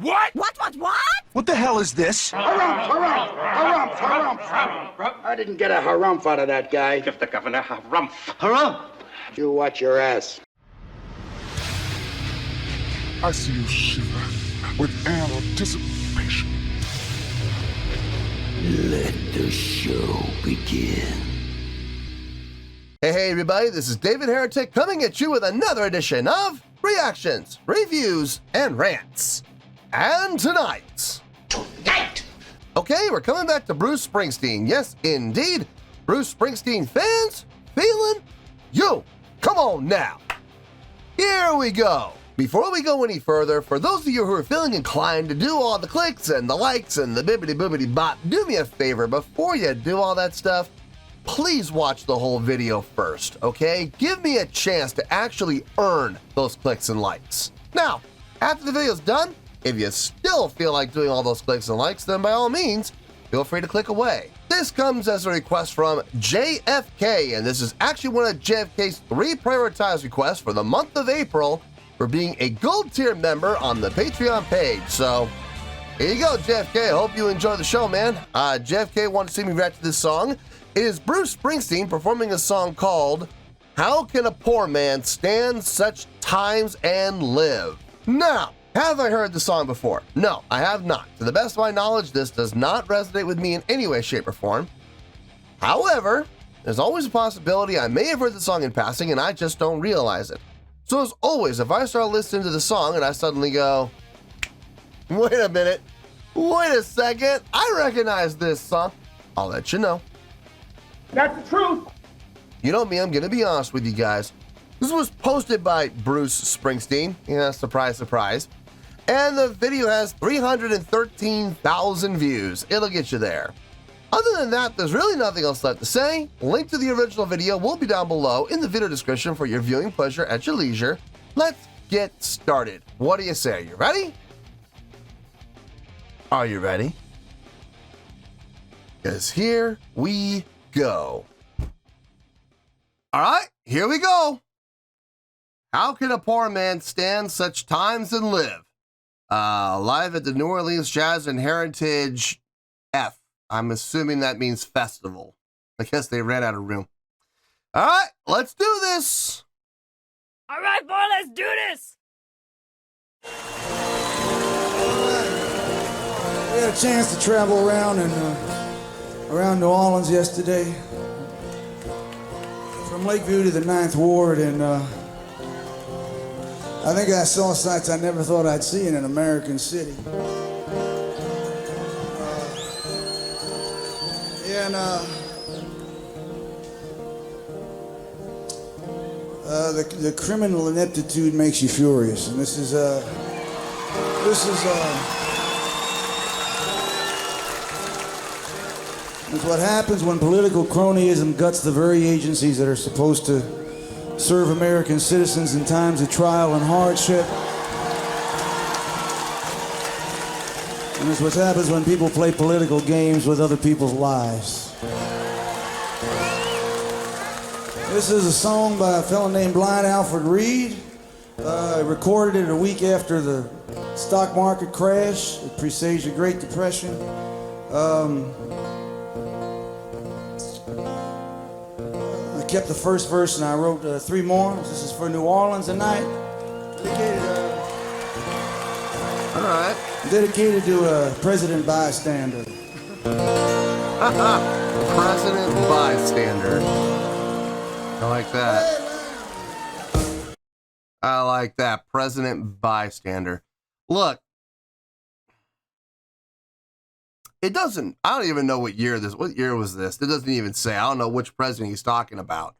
What? What? What the hell is this? Harumph. I didn't get a harumph out of that guy. Give the governor harumph. Harumph! You watch your ass. I see you shiver with anticipation. Let the show begin. Hey everybody, this is David Heretic coming at you with another edition of Reactions, Reviews, and Rants. And tonight, okay, we're coming back to Bruce Springsteen. Yes, indeed, Bruce Springsteen Fans FEELIN YOU. Come on now. Here we go. Before we go any further, for those of you who are feeling inclined to do all the clicks and the likes and the bibbity-boobity bop, do me a favor, before you do all that stuff, please watch the whole video first, okay? Give me a chance to actually earn those clicks and likes. Now, after the video's done, if you still feel like doing all those clicks and likes, then by all means, feel free to click away. This comes as a request from JFK, and this is actually one of JFK's 3 prioritized requests for the month of April for being a gold tier member on the Patreon page. So, here you go, JFK. I hope you enjoy the show, man. JFK wanted to see me react to this song. It is Bruce Springsteen performing a song called How Can a Poor Man Stand Such Times and Live? Now, have I heard the song before? No, I have not. To the best of my knowledge, this does not resonate with me in any way, shape, or form. However, there's always a possibility I may have heard the song in passing and I just don't realize it. So as always, if I start listening to the song and I suddenly go, wait a minute, wait a second, I recognize this song, I'll let you know. That's the truth. You know me, I'm gonna be honest with you guys. This was posted by Bruce Springsteen. Yeah, surprise, surprise. And the video has 313,000 views. It'll get you there. Other than that, there's really nothing else left to say. Link to the original video will be down below in the video description for your viewing pleasure at your leisure. Let's get started. What do you say? Are you ready? Are you ready? Because here we go. All right, here we go. How can a poor man stand such times and live? Live at the New Orleans Jazz and Heritage F. I'm assuming that means festival. I guess they ran out of room. All right, let's do this. All right, boy, let's do this. We had a chance to travel around around New Orleans yesterday, from Lakeview to the 9th Ward, and I think I saw sights I never thought I'd see in an American city. The criminal ineptitude makes you furious, and this is what happens when political cronyism guts the very agencies that are supposed to serve American citizens in times of trial and hardship. And it's what happens when people play political games with other people's lives. This is a song by a fellow named Blind Alfred Reed. Recorded it a week after the stock market crash. It presaged the Great Depression. I kept the first verse and I wrote 3 more. This is for New Orleans tonight. All right. Dedicated to President Bystander. President Bystander. I like that. I like that. President Bystander. Look, it doesn't, I don't even know what year was this? It doesn't even say. I don't know which president he's talking about.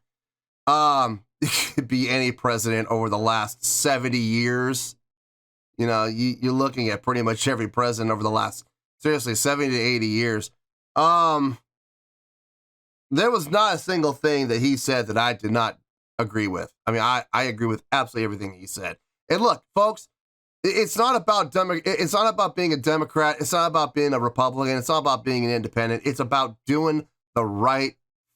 It could be any president over the last 70 years. You know, you're looking at pretty much every president over the last, seriously, 70 to 80 years. There was not a single thing that he said that I did not agree with. I mean, I agree with absolutely everything he said. And look, folks, it's not about being a Democrat. It's not about being a Republican. It's not about being an independent. It's about doing the right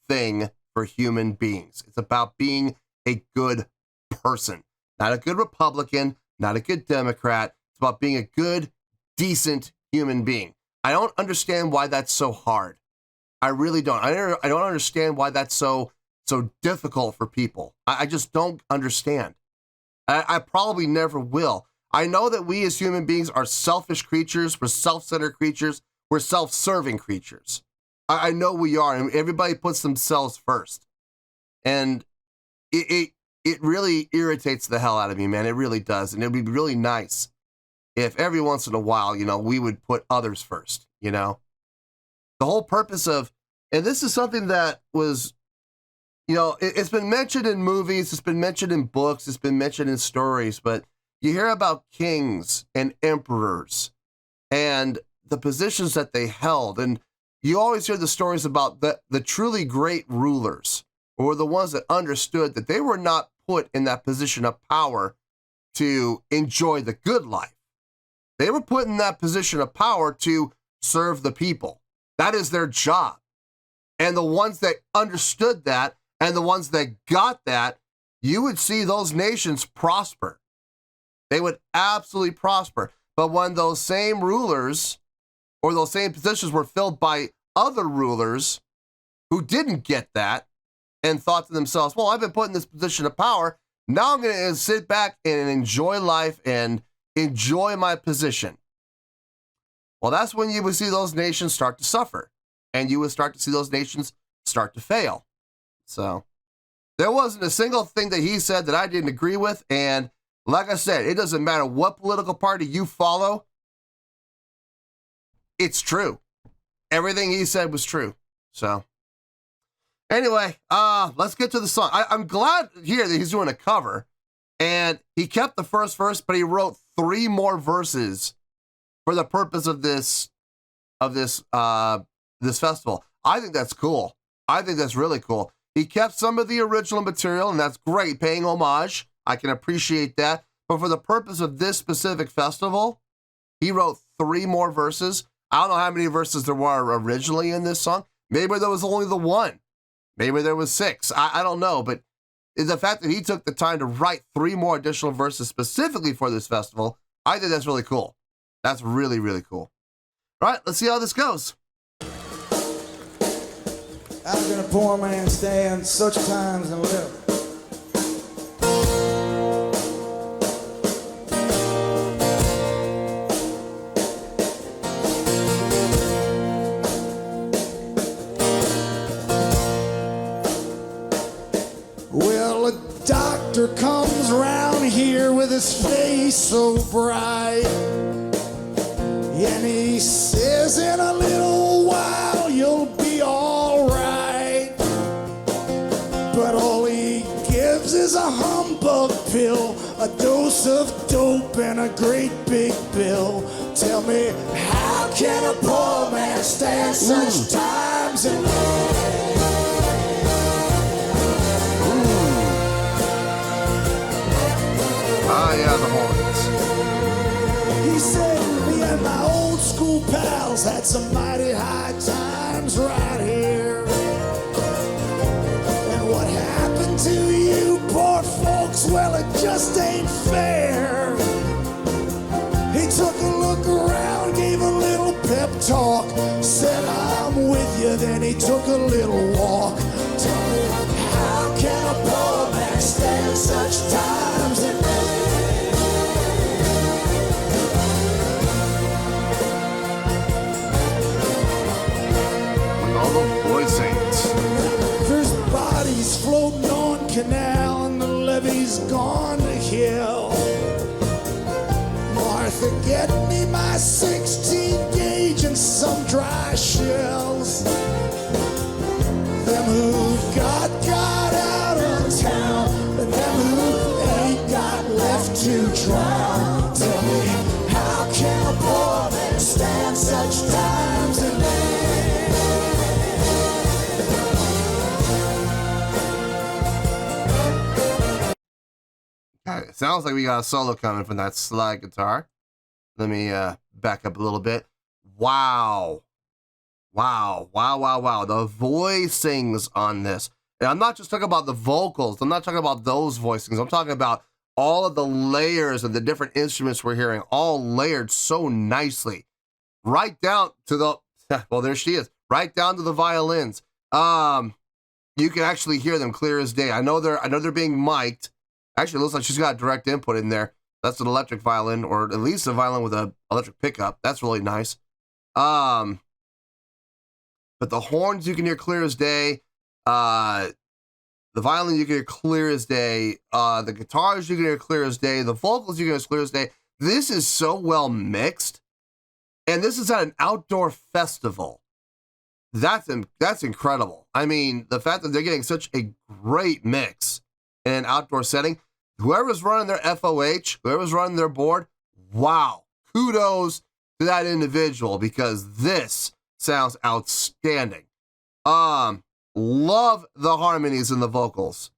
thing for human beings. It's about being a good person, not a good Republican, not a good Democrat, It's about being a good, decent human being. I don't understand why that's so hard. I really don't. I don't understand why that's so difficult for people. I just don't understand. I probably never will. I know that we as human beings are selfish creatures. We're self-centered creatures. We're self-serving creatures. I know we are, and everybody puts themselves first. And it really irritates the hell out of me, man. It really does. And it'd be really nice if every once in a while, we would put others first, The whole purpose of, and this is something that was, it's been mentioned in movies, it's been mentioned in books, it's been mentioned in stories, but you hear about kings and emperors and the positions that they held. And you always hear the stories about the truly great rulers, or the ones that understood that they were not put in that position of power to enjoy the good life. They were put in that position of power to serve the people. That is their job. And the ones that understood that and the ones that got that, you would see those nations prosper. They would absolutely prosper. But when those same rulers or those same positions were filled by other rulers who didn't get that and thought to themselves, well, I've been put in this position of power. Now I'm going to sit back and enjoy life and enjoy my position. Well, that's when you would see those nations start to suffer, and you would start to see those nations start to fail. So there wasn't a single thing that he said that I didn't agree with. And like I said, it doesn't matter what political party you follow. It's true. Everything he said was true. So anyway, let's get to the song. I'm glad here that he's doing a cover, and he kept the first verse, but he wrote 3 more verses for the purpose of this festival. I think that's cool. I think that's really cool. He kept some of the original material, and that's great, paying homage. I can appreciate that. But for the purpose of this specific festival, he wrote 3 more verses. I don't know how many verses there were originally in this song. Maybe there was only the 1. Maybe there was 6. I don't know. But the fact that he took the time to write 3 more additional verses specifically for this festival, I think that's really cool. That's really, really cool. All right, let's see how this goes. How can a poor man stand such times and live? Well, a doctor comes around here with his face so bright, and he says in a little while you'll be all right. But all he gives is a humbug pill, a dose of dope, and a great big bill. Tell me, how can a poor man stand such times and Yeah, the horns. He said, me and my old school pals had some mighty high times right here. And what happened to you poor folks, well, it just ain't fair. He took a look around, gave a little pep talk, said, I'm with you, then he took a little walk. Tell me, how can a poor man stand such times and Boy Saints. There's bodies floating on canal and the levee's gone to hell. Martha, get me my 16 gauge and some dry shells. Them who got out of town, and them who ain't got left to drown. Tell me, how can a poor man stand such times and It sounds like we got a solo coming from that slide guitar. Let me back up a little bit. Wow. Wow. Wow, wow, wow. The voicings on this. And I'm not just talking about the vocals. I'm not talking about those voicings. I'm talking about all of the layers of the different instruments we're hearing, all layered so nicely, right down to the, well, there she is, right down to the violins. You can actually hear them clear as day. I know they're being mic'd. Actually, it looks like she's got direct input in there. That's an electric violin, or at least a violin with an electric pickup. That's really nice. But the horns you can hear clear as day. The violin you can hear clear as day. The guitars you can hear clear as day. The vocals you can hear clear as day. This is so well mixed. And this is at an outdoor festival. That's incredible. I mean, the fact that they're getting such a great mix in an outdoor setting. Whoever's running their FOH, whoever's running their board, wow. Kudos to that individual, because this sounds outstanding. Love the harmonies in the vocals.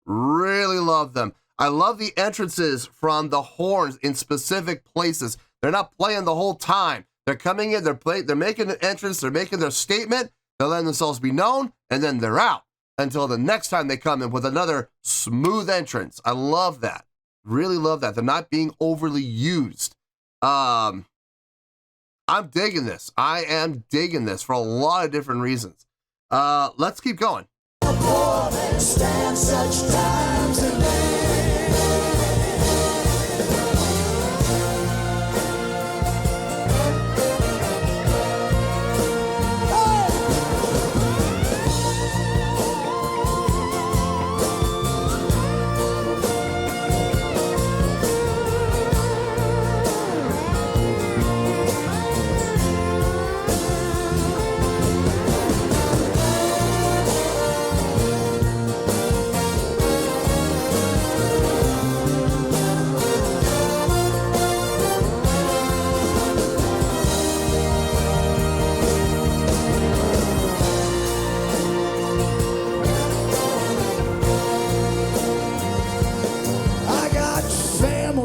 Really love them. I love the entrances from the horns in specific places. They're not playing the whole time. They're coming in, they're making an entrance, they're making their statement, they're letting themselves be known, and then they're out until the next time they come in with another smooth entrance. I love that. Really love that. They're not being overly used. I'm digging this. I am digging this for a lot of different reasons. Let's keep going.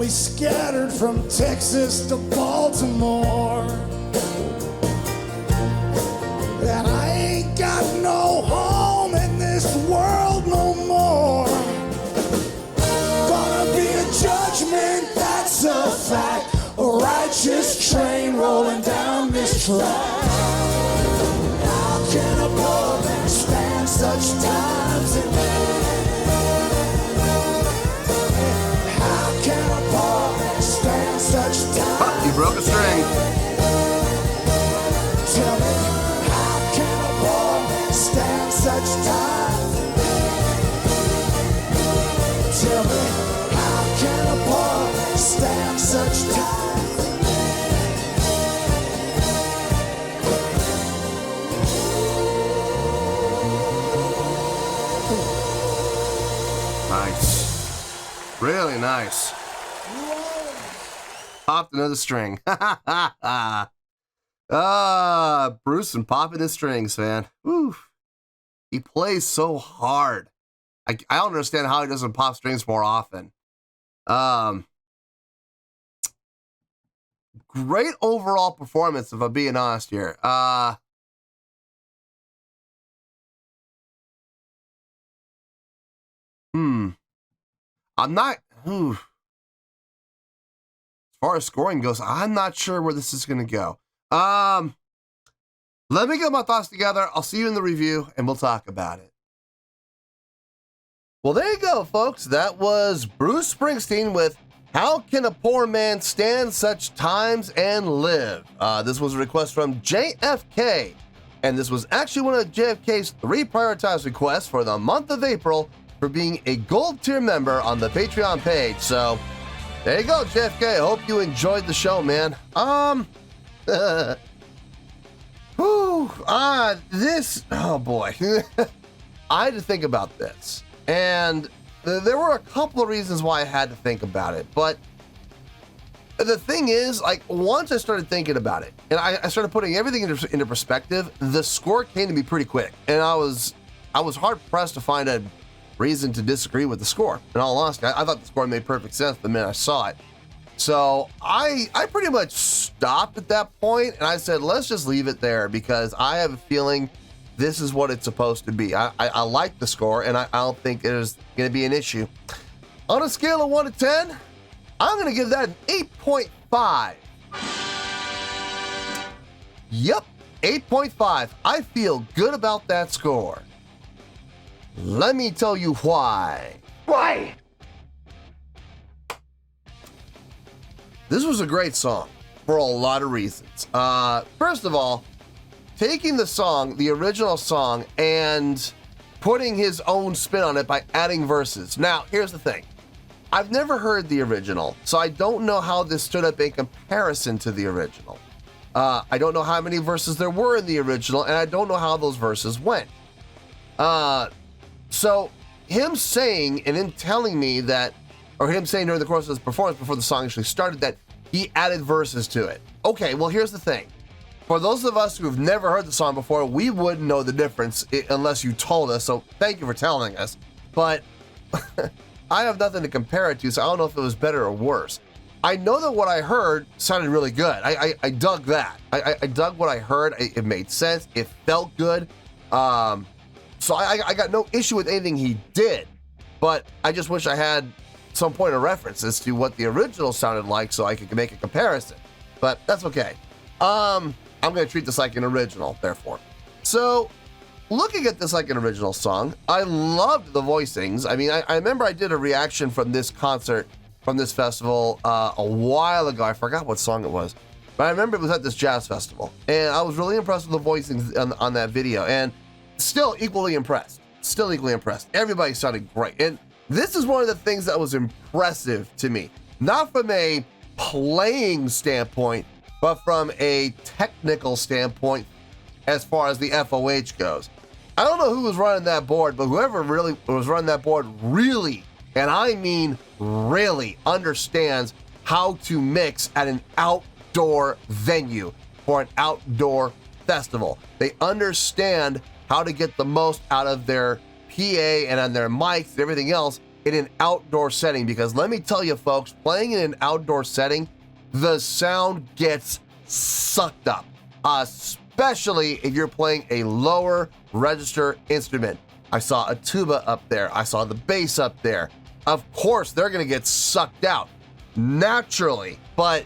Scattered from Texas to Baltimore, and I ain't got no home in this world no more. Gonna be a judgment, that's a fact, a righteous train rolling down this track. How can a poor man stand such times in Oh, you broke a string. Tell me, how can a boy stand such time? Tell me, how can a boy stand such time? Nice. Really nice. Popped another string. Bruce and popping his strings, man. Woo. He plays so hard. I don't understand how he doesn't pop strings more often. Great overall performance, if I'm being honest here. I'm not. As far as scoring goes, I'm not sure where this is going to go. Let me get my thoughts together. I'll see you in the review, and we'll talk about it. Well, there you go, folks. That was Bruce Springsteen with How Can a Poor Man Stand Such Times and Live? This was a request from JFK, and this was actually one of JFK's 3 prioritized requests for the month of April for being a gold tier member on the Patreon page. So there you go, JFK. I hope you enjoyed the show, man. This, oh boy. I had to think about this. And there were a couple of reasons why I had to think about it. But the thing is, like, once I started thinking about it, and I started putting everything into perspective, the score came to me pretty quick. And I was hard-pressed to find a reason to disagree with the score. In all honesty, I thought the score made perfect sense the minute I saw it. So I pretty much stopped at that point, and I said, let's just leave it there, because I have a feeling this is what it's supposed to be. I like the score, and I don't think there's going to be an issue. On a scale of 1 to 10, I'm gonna give that an 8.5. Yep, 8.5. I feel good about that score. Let me tell you why. Why? This was a great song for a lot of reasons. First of all, taking the song, the original song, and putting his own spin on it by adding verses. Now, here's the thing. I've never heard the original, so I don't know how this stood up in comparison to the original. I don't know how many verses there were in the original, and I don't know how those verses went. So him saying and him telling me that, or him saying during the course of his performance before the song actually started that he added verses to it. Okay, well, here's the thing. For those of us who have never heard the song before, we wouldn't know the difference unless you told us, so thank you for telling us. But I have nothing to compare it to, so I don't know if it was better or worse. I know that what I heard sounded really good. I dug that. I dug what I heard. It made sense. It felt good. So I got no issue with anything he did, but I just wish I had some point of reference as to what the original sounded like so I could make a comparison. But that's okay. I'm going to treat this like an original, therefore. So, looking at this like an original song, I loved the voicings. I mean, I remember I did a reaction from this concert, from this festival, a while ago. I forgot what song it was, but I remember it was at this jazz festival, and I was really impressed with the voicings on that video, and still equally impressed. Everybody sounded great, and this is one of the things that was impressive to me, not from a playing standpoint, but from a technical standpoint as far as the FOH goes. I don't know who was running that board, but whoever really was running that board really, and I mean really, understands how to mix at an outdoor venue for an outdoor festival. They understand how to get the most out of their PA and on their mics and everything else in an outdoor setting, because let me tell you folks, playing in an outdoor setting, the sound gets sucked up, especially if you're playing a lower register instrument. I saw a tuba up there. I saw the bass up there. Of course, they're going to get sucked out naturally, but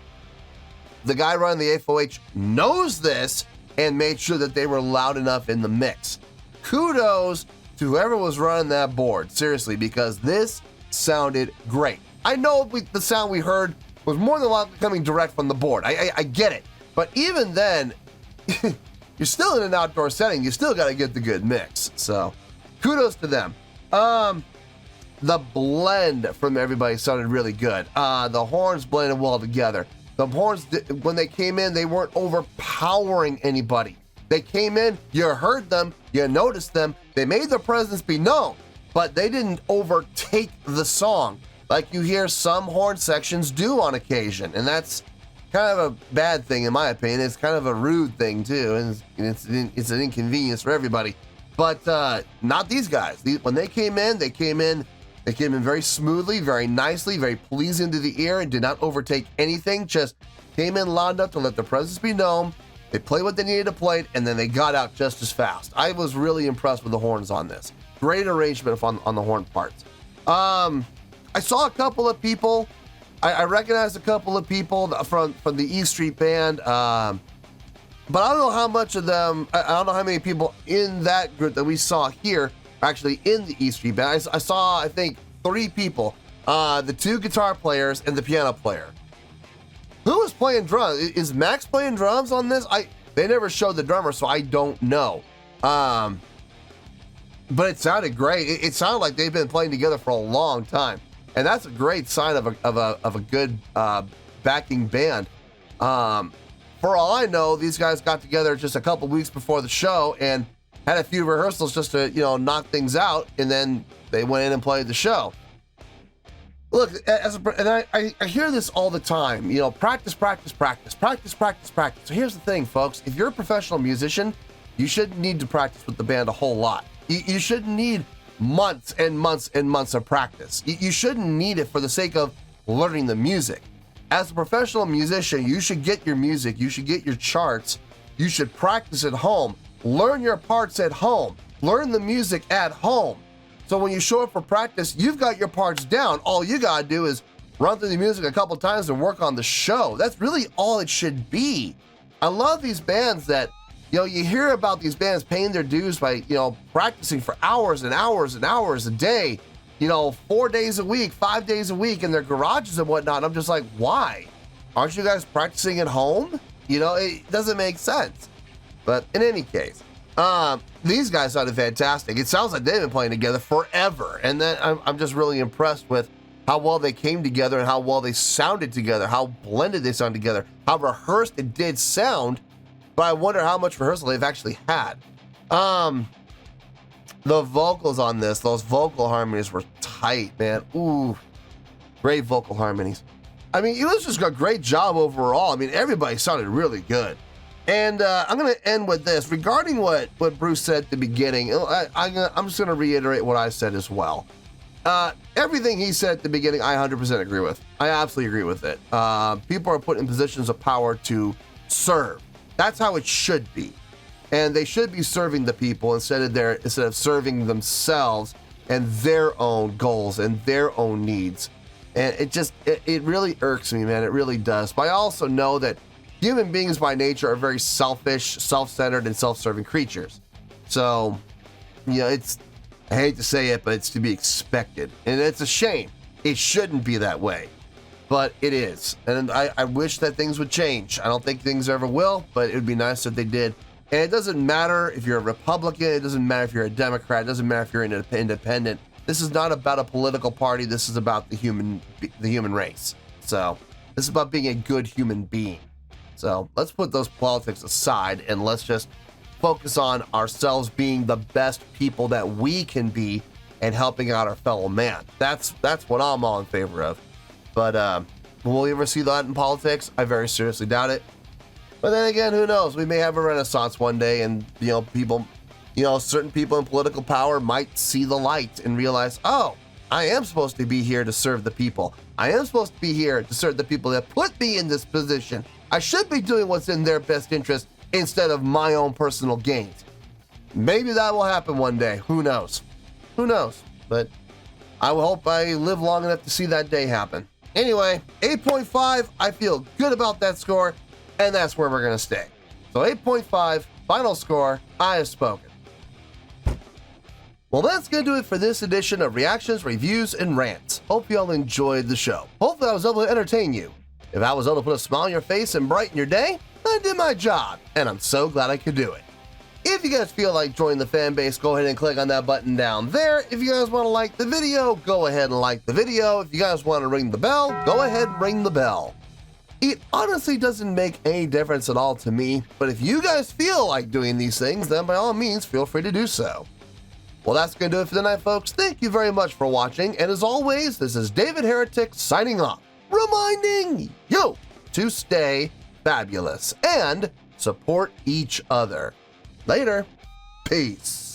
the guy running the FOH knows this and made sure that they were loud enough in the mix. Kudos to whoever was running that board, seriously, because this sounded great. I know the sound we heard was more than likely coming direct from the board. I get it. But even then, you're still in an outdoor setting. You still got to get the good mix. So kudos to them. The blend from everybody sounded really good. The horns blended well together. The horns, when they came in, they weren't overpowering anybody. They came in, you heard them, you noticed them, they made their presence be known, but they didn't overtake the song like you hear some horn sections do on occasion, and that's kind of a bad thing in my opinion. It's kind of a rude thing too, and it's an inconvenience for everybody. But not these guys. When they came in very smoothly, very nicely, very pleasing to the ear, and did not overtake anything. Just came in loud enough to let their presence be known. They played what they needed to play, and then they got out just as fast. I was really impressed with the horns on this. Great arrangement on the horn parts. I saw a couple of people. I recognized a couple of people from the E Street Band, but I don't know how much of them. I don't know how many people in that group that we saw here are actually in the E Street Band. I saw, I think, 3 people: the 2 guitar players and the piano player. Who is playing drums? Is Max playing drums on this? They never showed the drummer, so I don't know. But it sounded great. It sounded like they've been playing together for a long time, and that's a great sign of a good backing band. For all I know, these guys got together just a couple weeks before the show and had a few rehearsals just to knock things out, and then they went in and played the show. Look, I hear this all the time, practice. So here's the thing, folks. If you're a professional musician, you shouldn't need to practice with the band a whole lot. You shouldn't need months and months and months of practice. You shouldn't need it for the sake of learning the music. As a professional musician, you should get your music, you should get your charts, you should practice at home, learn your parts at home, learn the music at home. So when you show up for practice, you've got your parts down. All you gotta do is run through the music a couple times and work on the show. That's really all it should be. I love these bands that, you know, you hear about these bands paying their dues by, you know, practicing for hours and hours and hours a day, you know, 4 days a week, 5 days a week in their garages and whatnot. I'm just like, why? Aren't you guys practicing at home? You know, it doesn't make sense. But in any case, these guys sounded fantastic. It sounds like they've been playing together forever. And then I'm just really impressed with how well they came together and how well they sounded together, how blended they sound together, how rehearsed it did sound. But I wonder how much rehearsal they've actually had. The vocals on this, those vocal harmonies were tight, man. Ooh, great vocal harmonies. I mean, it was just a great job overall. I mean, everybody sounded really good. And I'm going to end with this. Regarding what Bruce said at the beginning, I'm just going to reiterate what I said as well. Everything he said at the beginning, I 100% agree with. I absolutely agree with it. People are put in positions of power to serve. That's how it should be. And they should be serving the people instead of serving themselves and their own goals and their own needs. And it really irks me, man. It really does. But I also know that human beings by nature are very selfish, self-centered, and self-serving creatures. So, you know, I hate to say it, but it's to be expected. And it's a shame. It shouldn't be that way. But it is. And I wish that things would change. I don't think things ever will, but it would be nice if they did. And it doesn't matter if you're a Republican. It doesn't matter if you're a Democrat. It doesn't matter if you're an independent. This is not about a political party. This is about the human race. So this is about being a good human being. So let's put those politics aside and let's just focus on ourselves being the best people that we can be and helping out our fellow man. That's what I'm all in favor of. But will we ever see that in politics? I very seriously doubt it. But then again, who knows? We may have a renaissance one day, and certain people in political power might see the light and realize, oh, I am supposed to be here to serve the people. I am supposed to be here to serve the people that put me in this position. I should be doing what's in their best interest instead of my own personal gains. Maybe that will happen one day. Who knows? Who knows? But I hope I live long enough to see that day happen. Anyway, 8.5, I feel good about that score, and that's where we're going to stay. So 8.5, final score, I have spoken. Well, that's going to do it for this edition of Reactions, Reviews, and Rants. Hope you all enjoyed the show. Hopefully I was able to entertain you. If I was able to put a smile on your face and brighten your day, I did my job, and I'm so glad I could do it. If you guys feel like joining the fan base, go ahead and click on that button down there. If you guys want to like the video, go ahead and like the video. If you guys want to ring the bell, go ahead and ring the bell. It honestly doesn't make any difference at all to me, but if you guys feel like doing these things, then by all means, feel free to do so. Well, that's going to do it for tonight, folks. Thank you very much for watching, and as always, this is David Heretic signing off, reminding you to stay fabulous and support each other. Later. Peace.